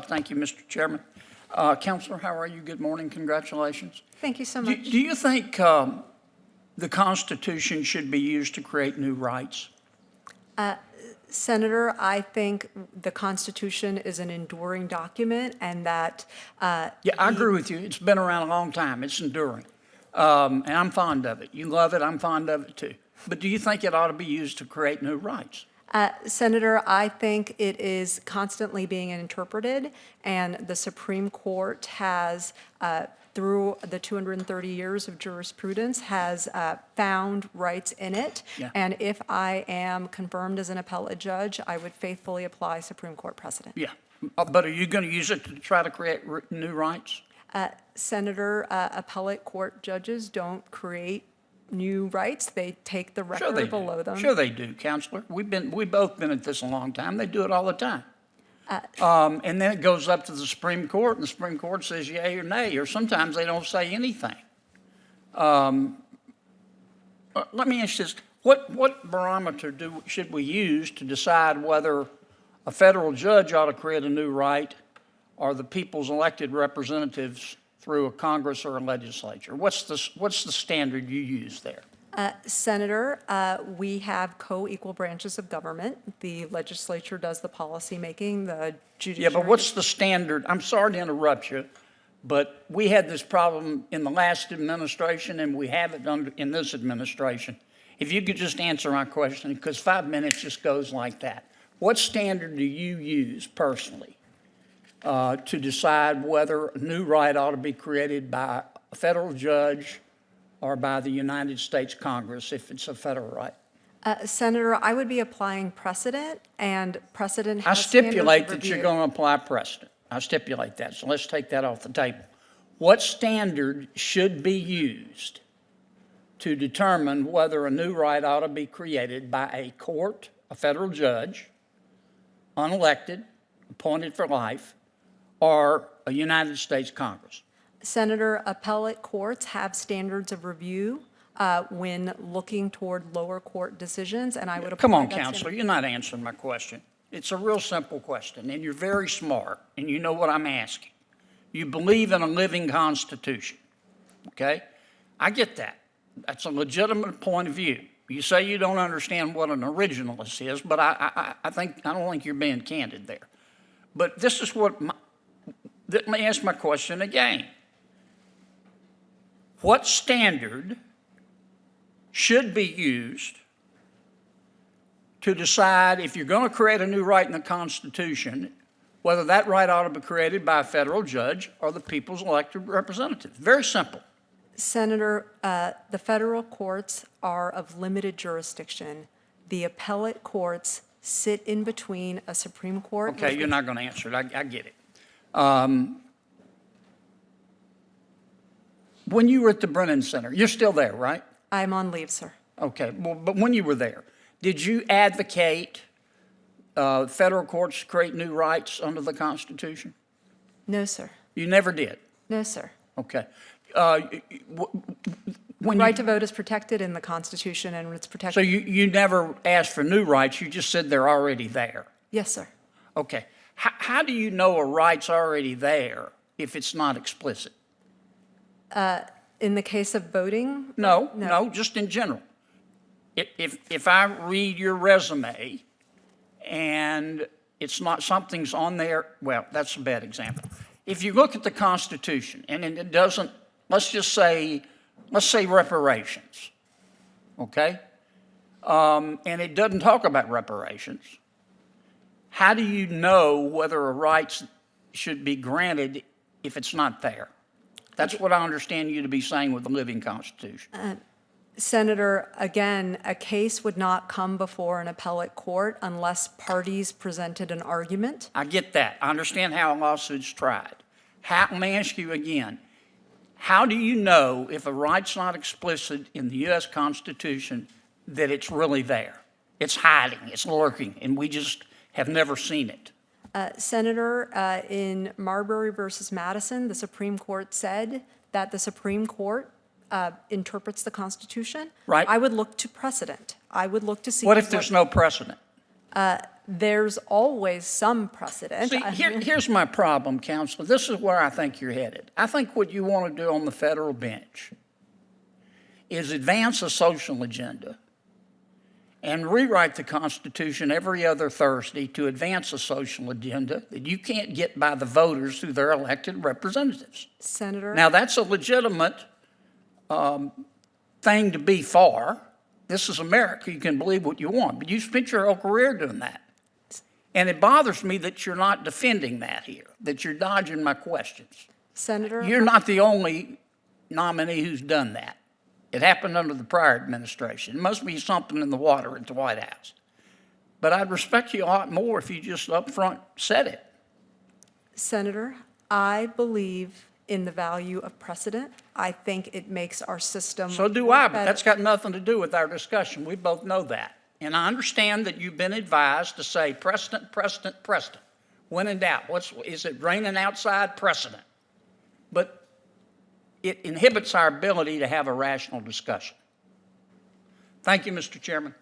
Thank you, Mr. Chairman. Counselor, how are you? Good morning. Congratulations. Thank you so much. Do you think the Constitution should be used to create new rights? Senator, I think the Constitution is an enduring document and that... Yeah, I agree with you. It's been around a long time. It's enduring. And I'm fond of it. You love it. I'm fond of it, too. But do you think it ought to be used to create new rights? Senator, I think it is constantly being interpreted, and the Supreme Court has, through the 230 years of jurisprudence, has found rights in it. Yeah. And if I am confirmed as an appellate judge, I would faithfully apply Supreme Court precedent. Yeah. But are you going to use it to try to create new rights? Senator, appellate court judges don't create new rights. They take the record below them. Sure they do, Counselor. We've both been at this a long time. They do it all the time. And then it goes up to the Supreme Court, and the Supreme Court says yay or nay, or sometimes they don't say anything. Let me ask this. What barometer should we use to decide whether a federal judge ought to create a new right or the people's elected representatives through a Congress or a legislature? What's the standard you use there? Senator, we have co-equal branches of government. The legislature does the policy making, the judiciary. Yeah, but what's the standard? I'm sorry to interrupt you, but we had this problem in the last administration, and we have it in this administration. If you could just answer my question, because 5 minutes just goes like that. What standard do you use personally to decide whether a new right ought to be created by a federal judge or by the United States Congress if it's a federal right? Senator, I would be applying precedent, and precedent has I stipulate standards of that you're review. going to apply precedent. I stipulate that, so let's take that off the table. What standard should be used to determine whether a new right ought to be created by a court, a federal judge, unelected, appointed for life, or a United States Congress? Senator, appellate courts have standards of review when looking toward lower court decisions, and I would apply Come on, that Counselor, standard. you're not answering my question. It's a real simple question, and you're very smart, and you know what I'm asking. You believe in a living Constitution, okay? I get that. That's a legitimate point of view. You say you don't understand what an originalist is, but I don't think you're being candid there. But this is what let me ask my question again. What standard should be used to decide if you're going to create a new right in the Constitution, whether that right ought to be created by a federal judge or the people's elected representatives? Very simple. Senator, the federal courts are of limited jurisdiction. The appellate courts sit in between a Supreme Court. Okay, you're not going to answer it. I get it. When you were at the Brennan Center, you're still there, right? I'm on leave, sir. Okay, well, but when you were there, did you advocate federal courts create new rights under the Constitution? No, sir. You never did? No, sir. Okay. The right to vote is protected in the Constitution, and it's protected. So you never asked for new rights, you just said they're already there? Yes, sir. Okay. How do you know a right's already there if it's not explicit? In the case of voting? No, just in general. If I read your resume and it's not, something's on there, well, that's a bad example. If you look at the Constitution and it doesn't, let's say reparations, okay? And it doesn't talk about reparations. How do you know whether a right should be granted if it's not there? That's what I understand you to be saying with the living Constitution. Senator, again, a case would not come before an appellate court unless parties presented an argument. I get that. I understand how a lawsuit's tried. Let me ask you again. How do you know if a right's not explicit in the U.S. Constitution that it's really there? It's hiding, it's lurking, and we just have never seen it. Senator, in Marbury versus Madison, the Supreme Court said that the Supreme Court interprets the Constitution. Right. I would look to precedent. I would look to see. What if there's no precedent? There's always some precedent. See, here's my problem, Counselor. This is where I think you're headed. I think what you want to do on the federal bench is advance a social agenda and rewrite the Constitution every other Thursday to advance a social agenda that you can't get by the voters through their elected representatives. Senator. Now, that's a legitimate thing to be for. This is America. You can believe what you want, but you spent your whole career doing that. And it bothers me that you're not defending that here, that you're dodging my questions. Senator. You're not the only nominee who's done that. It happened under the prior administration. It must be something in the water at the White House. But I'd respect you a lot more if you just up front said it. Senator, I believe in the value of precedent. I think it makes our system. So do I, but that's got nothing to do with our discussion. We both know that. And I understand that you've been advised to say precedent, precedent, precedent. When in doubt, is it raining outside? Precedent. But it inhibits our ability to have a rational discussion. Thank you, Mr. Chairman.